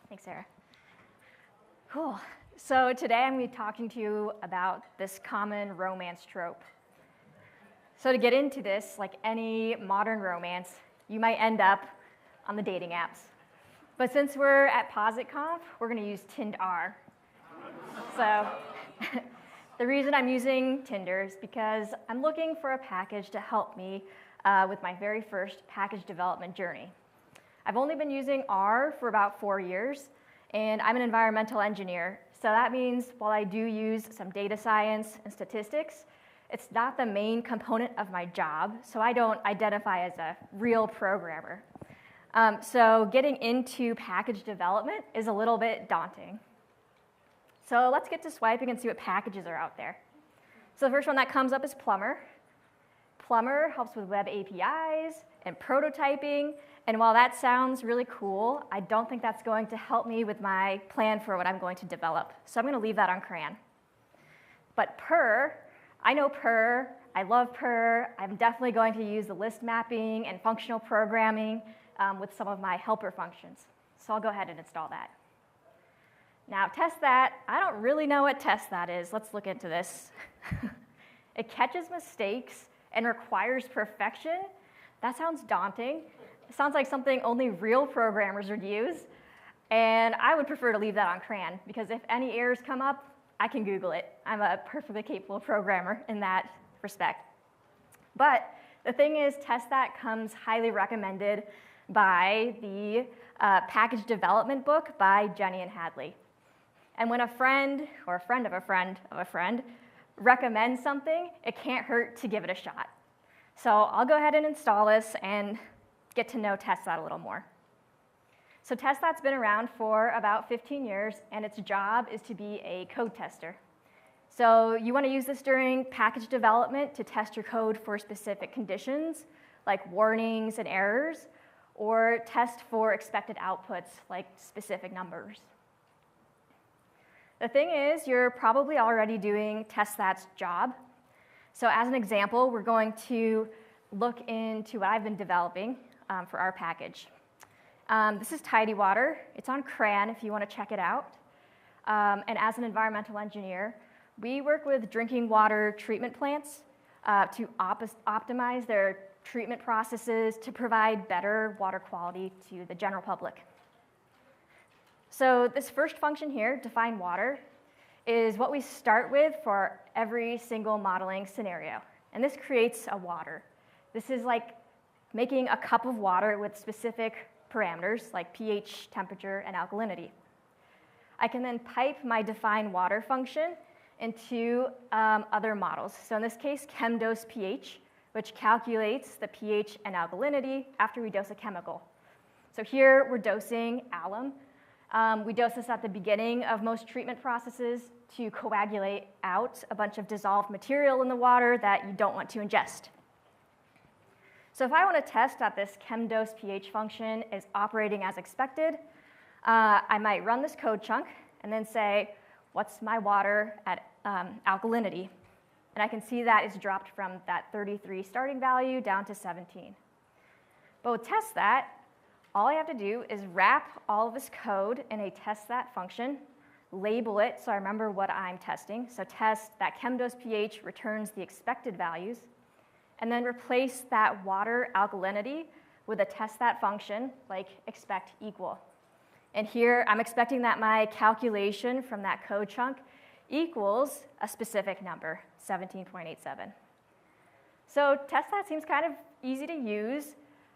Thanks, Sarah. Cool. So today I'm going to be talking to you about this common romance trope. So to get into this, like any modern romance, you might end up on the dating apps. But since we're at PositConf, we're going to use Tinder. So the reason I'm using Tinder is because I'm looking for a package to help me with my very first package development journey. I've only been using R for about 4 years, and I'm an environmental engineer. So that means while I do use some data science and statistics, it's not the main component of my job, so I don't identify as a real programmer. So getting into package development is a little bit daunting. So let's get to swiping and see what packages are out there. So the first one that comes up is Plumber. Plumber helps with web APIs and prototyping, and while that sounds really cool, I don't think that's going to help me with my plan for what I'm going to develop. So I'm going to leave that on crayon. But Purr, I know Purr, I love Purr. I'm definitely going to use the list mapping and functional programming with some of my helper functions. So I'll go ahead and install that. Now, testthat, I don't really know what testthat is. Let's look into this. It catches mistakes and requires perfection. That sounds daunting. It sounds like something only real programmers would use. And I would prefer to leave that on crayon, because if any errors come up, I can Google it. I'm a perfectly capable programmer in that respect. But the thing is, testthat comes highly recommended by the package development book by Jenny and Hadley. And when a friend or a friend of a friend of a friend recommends something, it can't hurt to give it a shot. So I'll go ahead and install this and get to know testthat a little more. So testthat's been around for about 15 years, and its job is to be a code tester. So you want to use this during package development to test your code for specific conditions, like warnings and errors, or test for expected outputs, like specific numbers. The thing is, you're probably already doing testthat's job. So as an example, we're going to look into what I've been developing for our package. This is Tidy Water. It's on crayon if you want to check it out. And as an environmental engineer, we work with drinking water treatment plants to optimize their treatment processes to provide better water quality to the general public. So this first function here, define water, is what we start with for every single modeling scenario. And this creates a water. This is like making a cup of water with specific parameters like pH, temperature, and alkalinity. I can then pipe my define water function into other models. So in this case, ChemDose pH, which calculates the pH and alkalinity after we dose a chemical. So here we're dosing alum. We dose this at the beginning of most treatment processes to coagulate out a bunch of dissolved material in the water that you don't want to ingest. So if I want to test that this ChemDose pH function is operating as expected, I might run this code chunk and then say, what's my water at alkalinity? And I can see that it's dropped from that 33 starting value down to 17. But with testthat, all I have to do is wrap all of this code in a testthat function, label it so I remember what I'm testing. So test that ChemDose pH returns the expected values, and then replace that water alkalinity with a testthat function like expect equal. And here I'm expecting that my calculation from that code chunk equals a specific number, 17.87. So testthat seems kind of easy to use.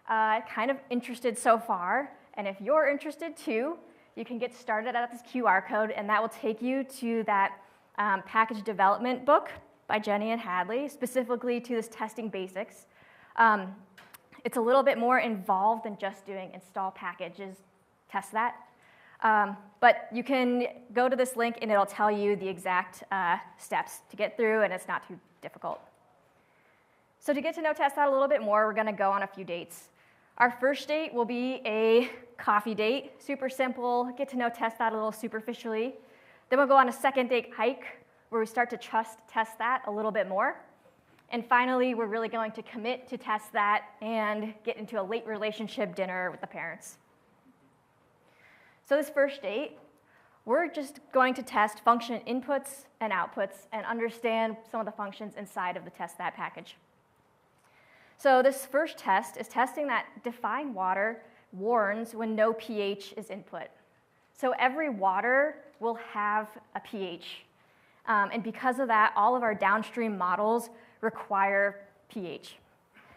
Kind of interested so far, and if you're interested too, you can get started at this QR code, and that will take you to that package development book by Jenny and Hadley, specifically to this testing basics. It's a little bit more involved than just doing install packages, testthat. But you can go to this link, and it'll tell you the exact steps to get through, and it's not too difficult. So to get to know testthat a little bit more, we're going to go on a few dates. Our first date will be a coffee date, super simple, get to know testthat a little superficially. Then we'll go on a second date hike, where we start to trust testthat a little bit more. And finally, we're really going to commit to testthat and get into a late relationship dinner with the parents. So this first date, we're just going to test function inputs and outputs and understand some of the functions inside of the testthat package. So this first test is testing that define water warns when no pH is input. So every water will have a pH. And because of that, all of our downstream models require pH.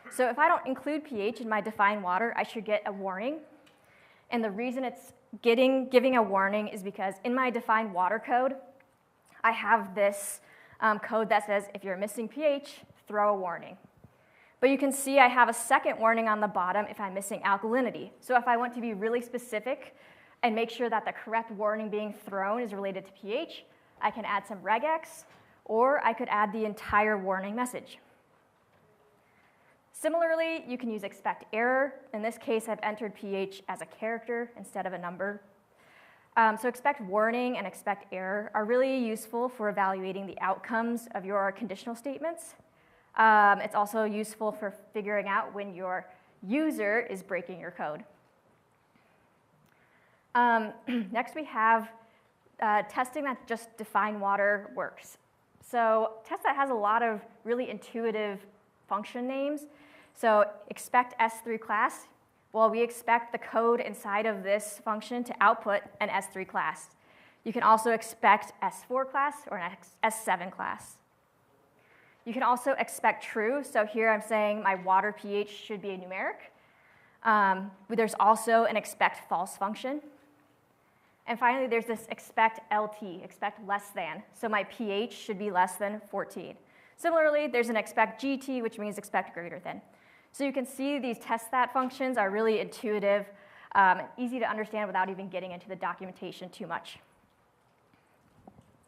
So if I don't include pH in my define water, I should get a warning. And the reason it's giving a warning is because in my define water code, I have this code that says if you're missing pH, throw a warning. But you can see I have a second warning on the bottom if I'm missing alkalinity. So if I want to be really specific and make sure that the correct warning being thrown is related to pH, I can add some regex, or I could add the entire warning message. Similarly, you can use expect error. In this case, I've entered pH as a character instead of a number. So expect warning and expect error are really useful for evaluating the outcomes of your conditional statements. It's also useful for figuring out when your user is breaking your code. Next, we have testing that just define water works. So testthat has a lot of really intuitive function names. So expect S3 class. Well, we expect the code inside of this function to output an S3 class. You can also expect S4 class or an S7 class. You can also expect true. So here I'm saying my water pH should be a numeric. There's also an expect false function. And finally, there's this expect LT, expect less than. So my pH should be less than 14. Similarly, there's an expect GT, which means expect greater than. So you can see these testthat functions are really intuitive, easy to understand without even getting into the documentation too much.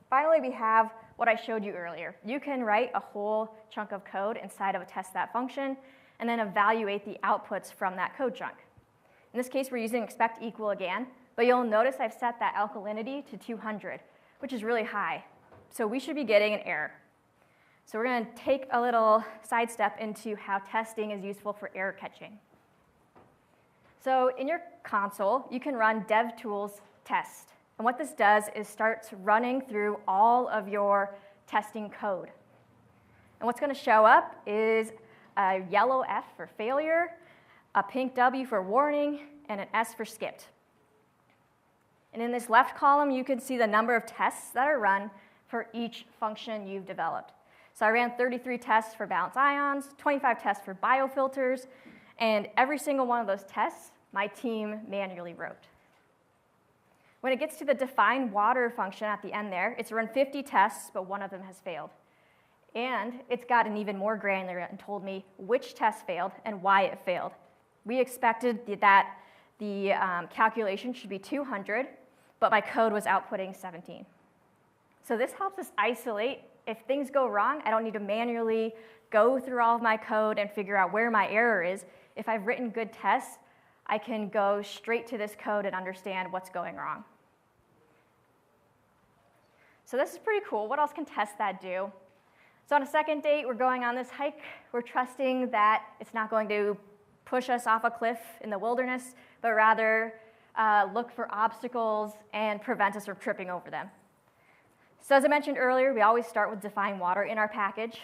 Finally, we have what I showed you earlier. You can write a whole chunk of code inside of a testthat function and then evaluate the outputs from that code chunk. In this case, we're using expect equal again, but you'll notice I've set that alkalinity to 200, which is really high. So we should be getting an error. So we're going to take a little sidestep into how testing is useful for error catching. So in your console, you can run devtools test. And what this does is starts running through all of your testing code. And what's going to show up is a yellow F for failure, a pink W for warning, and an S for skipped. And in this left column, you can see the number of tests that are run for each function you've developed. So I ran 33 tests for balanced ions, 25 tests for biofilters, and every single one of those tests, my team manually wrote. When it gets to the define water function at the end there, it's run 50 tests, but one of them has failed. And it's gotten even more granular and told me which test failed and why it failed. We expected that the calculation should be 200, but my code was outputting 17. So this helps us isolate. If things go wrong, I don't need to manually go through all of my code and figure out where my error is. If I've written good tests, I can go straight to this code and understand what's going wrong. So this is pretty cool. What else can testthat do? So on a second date, we're going on this hike. We're trusting that it's not going to push us off a cliff in the wilderness, but rather look for obstacles and prevent us from tripping over them. So as I mentioned earlier, we always start with define water in our package,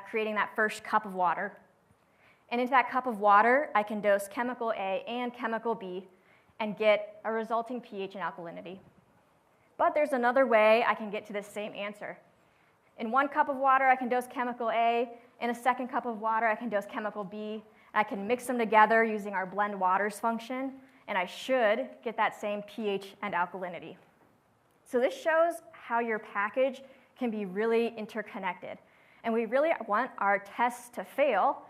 creating that first cup of water. And into that cup of water, I can dose chemical A and chemical B and get a resulting pH and alkalinity. But there's another way I can get to this same answer. In one cup of water, I can dose chemical A. In a second cup of water, I can dose chemical B. And I can mix them together using our blend waters function, and I should get that same pH and alkalinity. So this shows how your package can be really interconnected. And we really want our tests to fail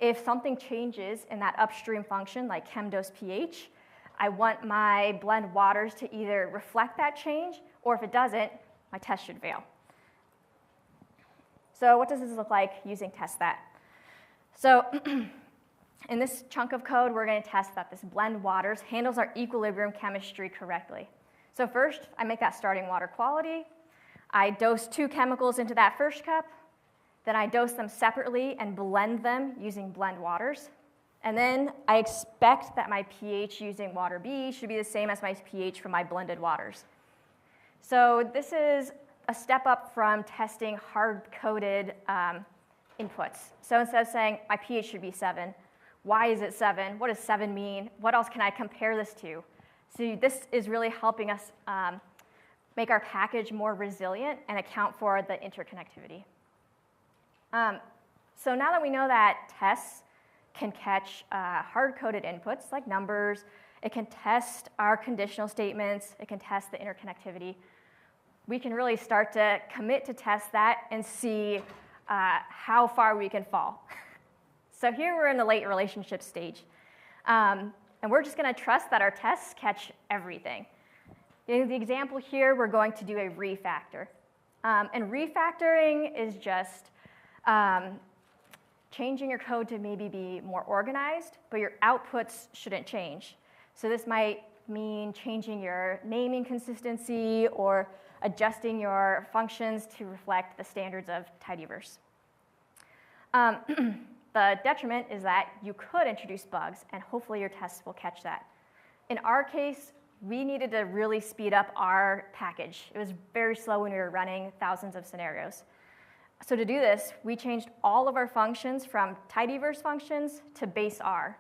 if something changes in that upstream function, like chemdose pH. I want my blend waters to either reflect that change, or if it doesn't, my test should fail. So what does this look like using testthat? So in this chunk of code, we're going to test that this blend waters handles our equilibrium chemistry correctly. So first, I make that starting water quality. I dose 2 chemicals into that first cup. Then I dose them separately and blend them using blend waters. And then I expect that my pH using water B should be the same as my pH from my blended waters. So this is a step up from testing hard-coded inputs. So instead of saying my pH should be 7, why is it 7? What does 7 mean? What else can I compare this to? So this is really helping us make our package more resilient and account for the interconnectivity. So now that we know that tests can catch hard-coded inputs like numbers, it can test our conditional statements, it can test the interconnectivity, we can really start to commit to test that and see how far we can fall. So here we're in the late relationship stage. And we're just going to trust that our tests catch everything. In the example here, we're going to do a refactor. And refactoring is just changing your code to maybe be more organized, but your outputs shouldn't change. So this might mean changing your naming consistency or adjusting your functions to reflect the standards of tidyverse. The detriment is that you could introduce bugs, and hopefully your tests will catch that. In our case, we needed to really speed up our package. It was very slow when we were running thousands of scenarios. So to do this, we changed all of our functions from tidyverse functions to base R.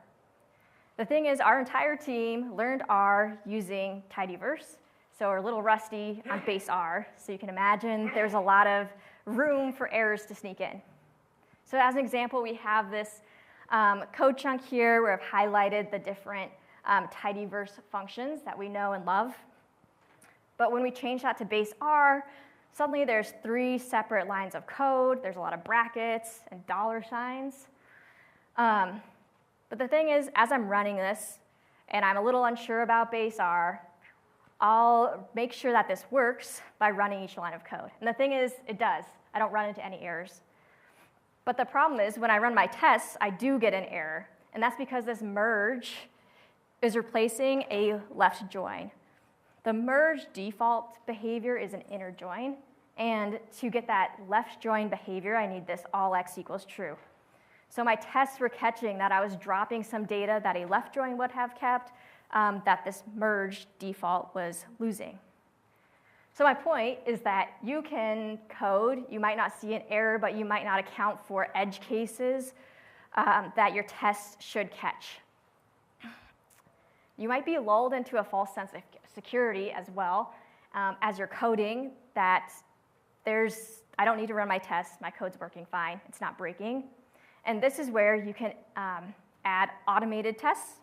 The thing is, our entire team learned R using tidyverse, so we're a little rusty on base R. So you can imagine there's a lot of room for errors to sneak in. So as an example, we have this code chunk here where I've highlighted the different tidyverse functions that we know and love. But when we change that to base R, suddenly there's 3 separate lines of code. There's a lot of brackets and dollar signs. But the thing is, as I'm running this, and I'm a little unsure about base R, I'll make sure that this works by running each line of code. And the thing is, it does. I don't run into any errors. But the problem is, when I run my tests, I do get an error. And that's because this merge is replacing a left join. The merge default behavior is an inner join. And to get that left join behavior, I need this all x equals true. So my tests were catching that I was dropping some data that a left join would have kept, that this merge default was losing. So my point is that you can code, you might not see an error, but you might not account for edge cases that your tests should catch. You might be lulled into a false sense of security as well as you're coding that I don't need to run my tests, my code's working fine, it's not breaking. And this is where you can add automated tests.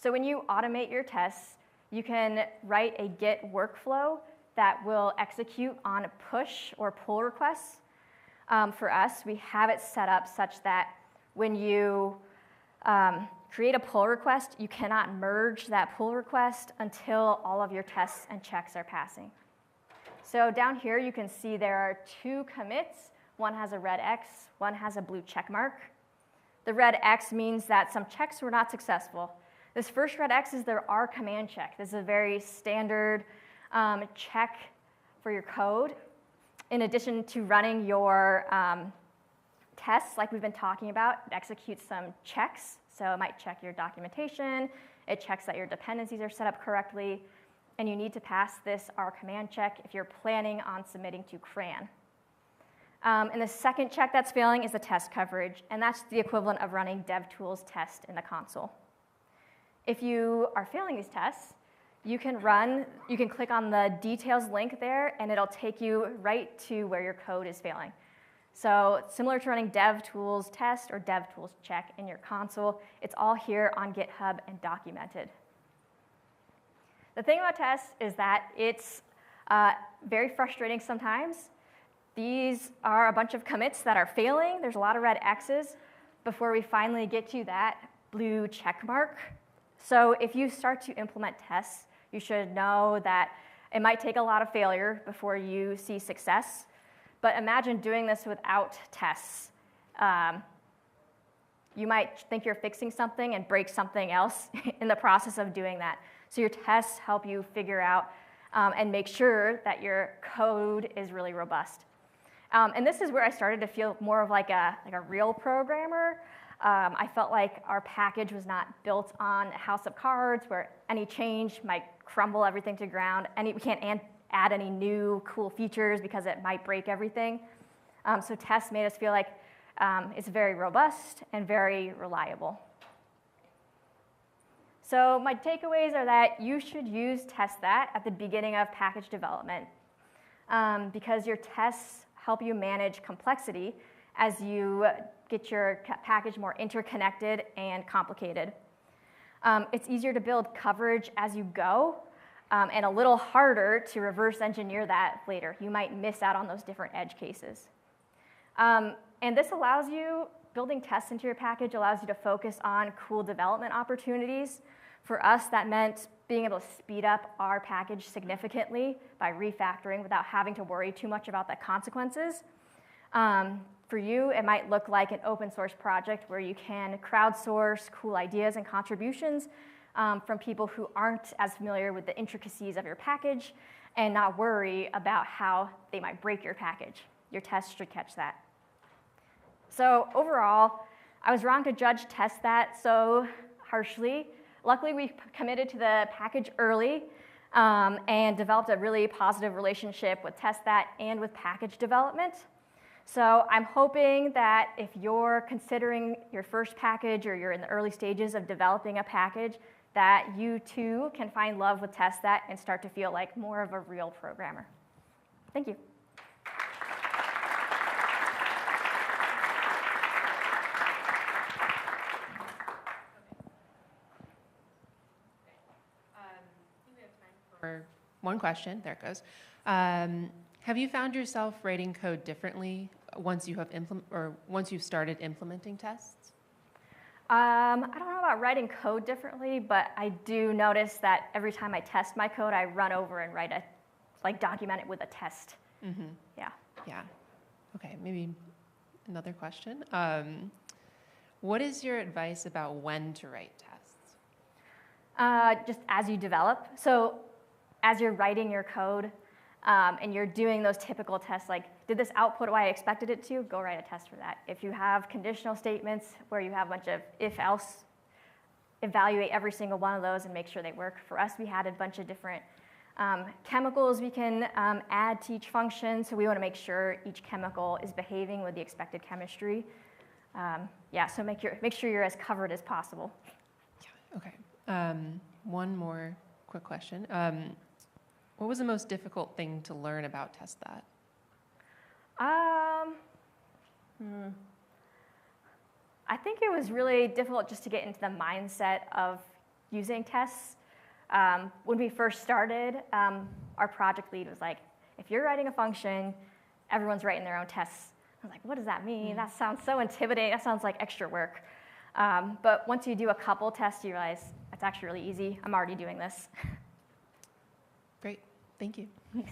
So when you automate your tests, you can write a Git workflow that will execute on push or pull requests. For us, we have it set up such that when you create a pull request, you cannot merge that pull request until all of your tests and checks are passing. So down here, you can see there are 2 commits. One has a red X, one has a blue check mark. The red X means that some checks were not successful. This first red X is the R command check. This is a very standard check for your code. In addition to running your tests like we've been talking about, it executes some checks. So it might check your documentation, it checks that your dependencies are set up correctly, and you need to pass this R command check if you're planning on submitting to CRAN. And the second check that's failing is the test coverage, and that's the equivalent of running DevTools test in the console. If you are failing these tests, you can click on the details link there, and it'll take you right to where your code is failing. So similar to running DevTools test or DevTools check in your console, it's all here on GitHub and documented. The thing about tests is that it's very frustrating sometimes. These are a bunch of commits that are failing. There's a lot of red X's before we finally get to that blue check mark. So if you start to implement tests, you should know that it might take a lot of failure before you see success. But imagine doing this without tests. You might think you're fixing something and break something else in the process of doing that. So your tests help you figure out and make sure that your code is really robust. And this is where I started to feel more of like a real programmer. I felt like our package was not built on a house of cards where any change might crumble everything to the ground. We can't add any new cool features because it might break everything. So tests made us feel like it's very robust and very reliable. So my takeaways are that you should use testthat at the beginning of package development because your tests help you manage complexity as you get your package more interconnected and complicated. It's easier to build coverage as you go and a little harder to reverse engineer that later. You might miss out on those different edge cases. And this allows you, building tests into your package allows you to focus on cool development opportunities. For us, that meant being able to speed up our package significantly by refactoring without having to worry too much about the consequences. For you, it might look like an open source project where you can crowdsource cool ideas and contributions from people who aren't as familiar with the intricacies of your package and not worry about how they might break your package. Your tests should catch that. So overall, I was wrong to judge testthat so harshly. Luckily, we committed to the package early and developed a really positive relationship with testthat and with package development. So I'm hoping that if you're considering your first package or you're in the early stages of developing a package, that you too can find love with testthat and start to feel like more of a real programmer. Thank you. For one question, there it goes. Have you found yourself writing code differently once you have once you've started implementing tests? I don't know about writing code differently, but I do notice that every time I test my code, I run over and document it with a test. Mm-hmm. Yeah. Yeah. Okay, maybe another question. What is your advice about when to write tests? Just as you develop. So as you're writing your code and you're doing those typical tests, like, did this output what I expected it to? Go write a test for that. If you have conditional statements where you have a bunch of if-else, evaluate every single one of those and make sure they work. For us, we had a bunch of different chemicals we can add to each function, so we want to make sure each chemical is behaving with the expected chemistry. So make sure you're as covered as possible. Yeah. Okay. One more quick question. What was the most difficult thing to learn about testthat? I think it was really difficult just to get into the mindset of using tests. When we first started, our project lead was like, if you're writing a function, everyone's writing their own tests. I was like, what does that mean? That sounds so intimidating. That sounds like extra work. But once you do a couple tests, you realize it's actually really easy. I'm already doing this. Great. Thank you. Thanks.